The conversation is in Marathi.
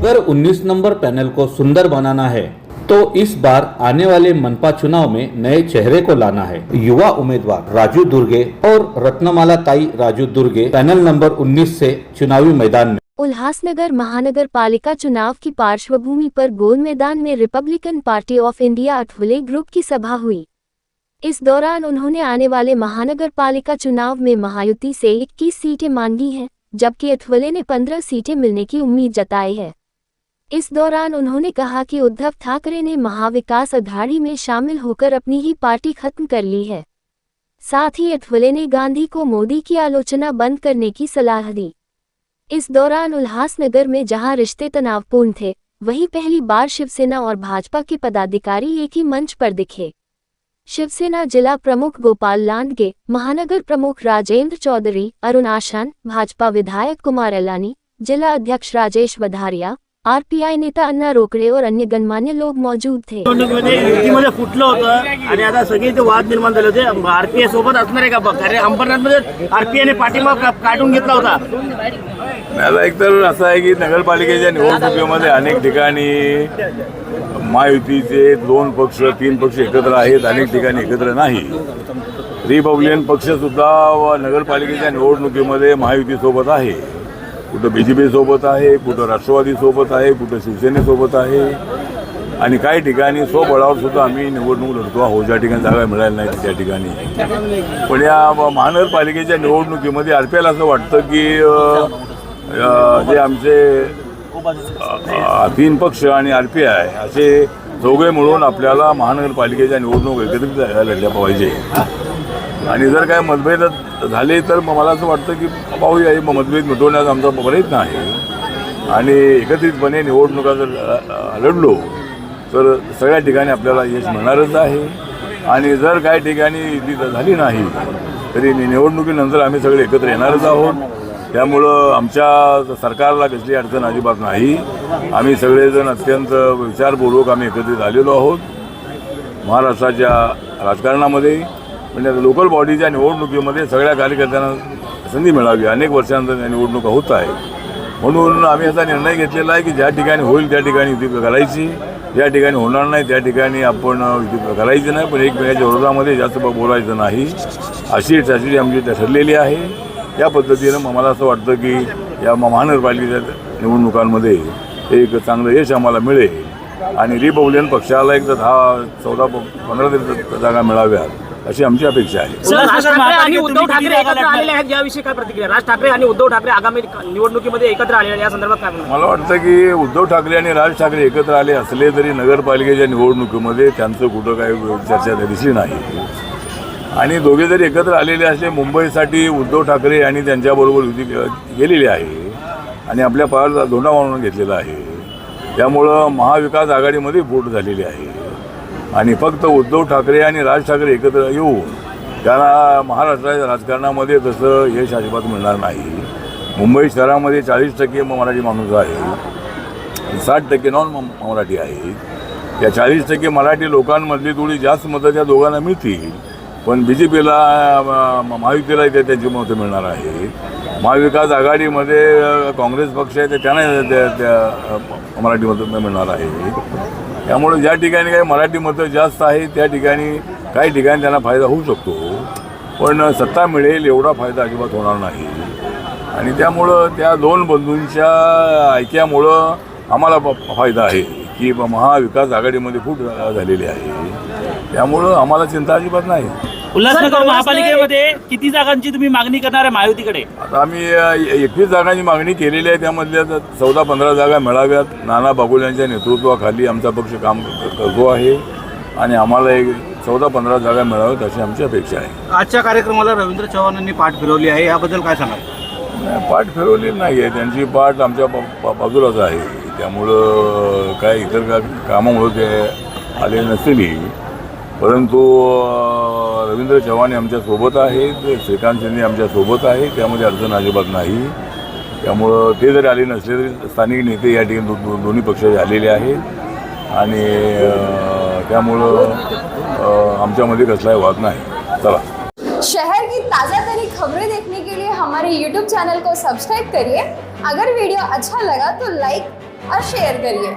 अगर 19 नंबर पैनल को सुंदर बनाना है तो इस बार आने वाले मनपा चुनाव में नए चेहरे को लाना है। युवा उम्मीदवार राजू दुर्गे और रत्नमाला ताई राजू दुर्गे पैनल नंबर 19 से चुनावी मैदान में। उल्हासनगर महानगर पालिका चुनाव की पार्श्वभूमि पर गोल मैदान में Republican Party of India Athawale group की सभा हुई। इस दौरान उन्होंने आने वाले महानगर पालिका चुनाव में महायुति से 21 सीटें मांगी हैं, जबकि अठवले ने 15 सीटें मिलने की उम्मीद जताई है। इस दौरान उन्होंने कहा कि उद्धव ठाकरे ने महाविकास अघाड़ी में शामिल होकर अपनी ही पार्टी खत्म कर ली है। साथ ही अठवले ने गांधी को मोदी की आलोचना बंद करने की सलाह दी। इस दौरान उल्हासनगर में जहां रिश्ते तनावपूर्ण थे, वहीं पहली बार शिवसेना और भाजपा के पदाधिकारी एक ही मंच पर दिखे। शिवसेना जिला प्रमुख गोपाल लांडगे, महानगर प्रमुख राजेंद्र चौधरी, अरुण आशान, भाजपा विधायक कुमार एलानी, जिला अध्यक्ष राजेश वधारिया, आरपीआय नेता अन्ना रोकडे और अन्य गणमान्य लोग मौजूद थे। युतीमध्ये फुटलं होतं आणि आता सगळे ते वाद निर्माण झाले होते। आरपीआय सोबत असणार आहे का? कारण अंबरनाथमध्ये आरपीआयने पाठिंबा काढून घेतला होता। आता एकतर असं आहे की नगरपालिकेच्या निवडणुकीमध्ये अनेक ठिकाणी महायुतीचे 2 पक्ष 3 पक्ष एकत्र आहेत, अनेक ठिकाणी एकत्र नाही। रिपब्लिकन पक्ष सुद्धा नगरपालिकेच्या निवडणुकीमध्ये महायुतीसोबत आहे, कुठं बीजेपी सोबत आहे, कुठं राष्ट्रवादी सोबत आहे, कुठं शिवसेनेसोबत आहे आणि काही ठिकाणी स्वबळावर सुद्धा आम्ही निवडणूक लढतो आहोत, ज्या ठिकाणी जागा मिळाल्या नाही त्या ठिकाणी। पण या महानगरपालिकेच्या निवडणुकीमध्ये आरपीआयला असं वाटतं की जे आमचे 3 पक्ष आणि आरपीआय असे दोघे मिळून आपल्याला महानगरपालिकेच्या निवडणूक एकत्रित लढल्या पाहिजे आणि जर काय मतभेद झाले तर मला असं वाटतं की पाहूया, मतभेद मिटवण्याचा आमचा प्रयत्न आहे आणि एकत्रितपणे निवडणुका जर लढलो तर सगळ्या ठिकाणी आपल्याला यश मिळणारच आहे आणि जर काही ठिकाणी झाली नाही तरी निवडणुकीनंतर आम्ही सगळे एकत्र येणारच आहोत। त्यामुळं आमच्या सरकारला कसली अडचण अजिबात नाही। आम्ही सगळेजण अत्यंत विचारपूर्वक आम्ही एकत्रित आलेलो आहोत महाराष्ट्राच्या राजकारणामध्ये। म्हणजे लोकल बॉडीच्या निवडणुकीमध्ये सगळ्या कार्यकर्त्यांना संधी मिळावी, अनेक वर्षांनंतर त्या निवडणुका होत आहे, म्हणून आम्ही असा निर्णय घेतलेला आहे की ज्या ठिकाणी होईल त्या ठिकाणी युती करायची, ज्या ठिकाणी होणार नाही त्या ठिकाणी आपण युती करायची नाही, पण एकमेकांच्या विरोधामध्ये जास्त बोलायचं नाही, अशी आमची ठरलेली आहे। या पद्धतीनं मला असं वाटतं की या महानगरपालिकेच्या निवडणुकांमध्ये एक चांगलं यश आम्हाला मिळेल आणि रिपब्लिकन पक्षाला एक 10, 14, 15 जागा मिळाव्यात अशी आमची अपेक्षा आहे। राज ठाकरे आणि उद्धव ठाकरे एकत्र आलेले आहेत, याविषयी काय प्रतिक्रिया? राज ठाकरे आणि उद्धव ठाकरे आगामी निवडणुकीमध्ये एकत्र आलेले या संदर्भात काय म्हणतात? मला वाटतं की उद्धव ठाकरे आणि राज ठाकरे एकत्र आले असले तरी नगरपालिकेच्या निवडणुकीमध्ये त्यांचं कुठं काही चर्चा दिसली नाही आणि दोघे जरी एकत्र आलेले असले, मुंबईसाठी उद्धव ठाकरे आणि त्यांच्याबरोबर युती गेलेली आहे आणि आपल्या पायावर धोंडा मारून घेतलेला आहे, त्यामुळं महाविकास आघाडीमध्ये फूट झालेली आहे आणि फक्त उद्धव ठाकरे आणि राज ठाकरे एकत्र येऊन त्यांना महाराष्ट्राच्या राजकारणामध्ये तसं यश अजिबात मिळणार नाही। मुंबई शहरामध्ये 40% मराठी माणूस आहे, 60% नॉन मराठी आहेत। त्या 40% मराठी लोकांमधली थोडी जास्त मतं त्या दोघांना मिळतील, पण बीजेपीला महायुतीला त्यांची मतं मिळणार आहे। महाविकास आघाडीमध्ये काँग्रेस पक्ष आहे त्यांना त्या मराठी मतं मिळणार आहे। त्यामुळे ज्या ठिकाणी काही मराठी मतं जास्त आहे त्या ठिकाणी काही ठिकाणी त्यांना फायदा होऊ शकतो, पण सत्ता मिळेल एवढा फायदा अजिबात होणार नाही आणि त्यामुळं त्या 2 बंधूंच्या ऐक्यामुळं आम्हाला फायदा आहे की महाविकास आघाडीमध्ये फूट झालेली आहे, त्यामुळं आम्हाला चिंता अजिबात नाही। उल्हासनगर महापालिकेमध्ये किती जागांची तुम्ही मागणी करणार आहे महायुतीकडे? आता आम्ही 21 जागांची मागणी केलेली आहे, त्यामधल्या 14-15 जागा मिळाव्यात। नाना बागुल यांच्या नेतृत्वाखाली आमचा पक्ष काम करतो आहे आणि आम्हाला 14-15 जागा मिळाव्यात अशी आमची अपेक्षा आहे। आजच्या कार्यक्रमाला रवींद्र चव्हाणांनी पाठ फिरवली आहे, याबद्दल काय सांगाल? पाठ फिरवली नाही आहे, त्यांची पाठ आमच्या बाजूलाच आहे, त्यामुळं काय इतर कामामुळे ते आले नसतील, परंतु रवींद्र चव्हाण आमच्या सोबत आहेत, श्रीकांत शिंदे आमच्या सोबत आहे, त्यामध्ये अडचण अजिबात नाही। त्यामुळं ते जरी आले नसले तरी स्थानिक नेते या ठिकाणी दोन्ही पक्षाचे आलेले आहेत आणि त्यामुळं आमच्यामध्ये कसलाही वाद नाही। चला, शहर की ताज़ा तरीन खबरें देखने के लिए हमारे YouTube चैनल को सब्सक्राइब करिए। अगर वीडियो अच्छा लगा तो लाइक और शेयर करिए।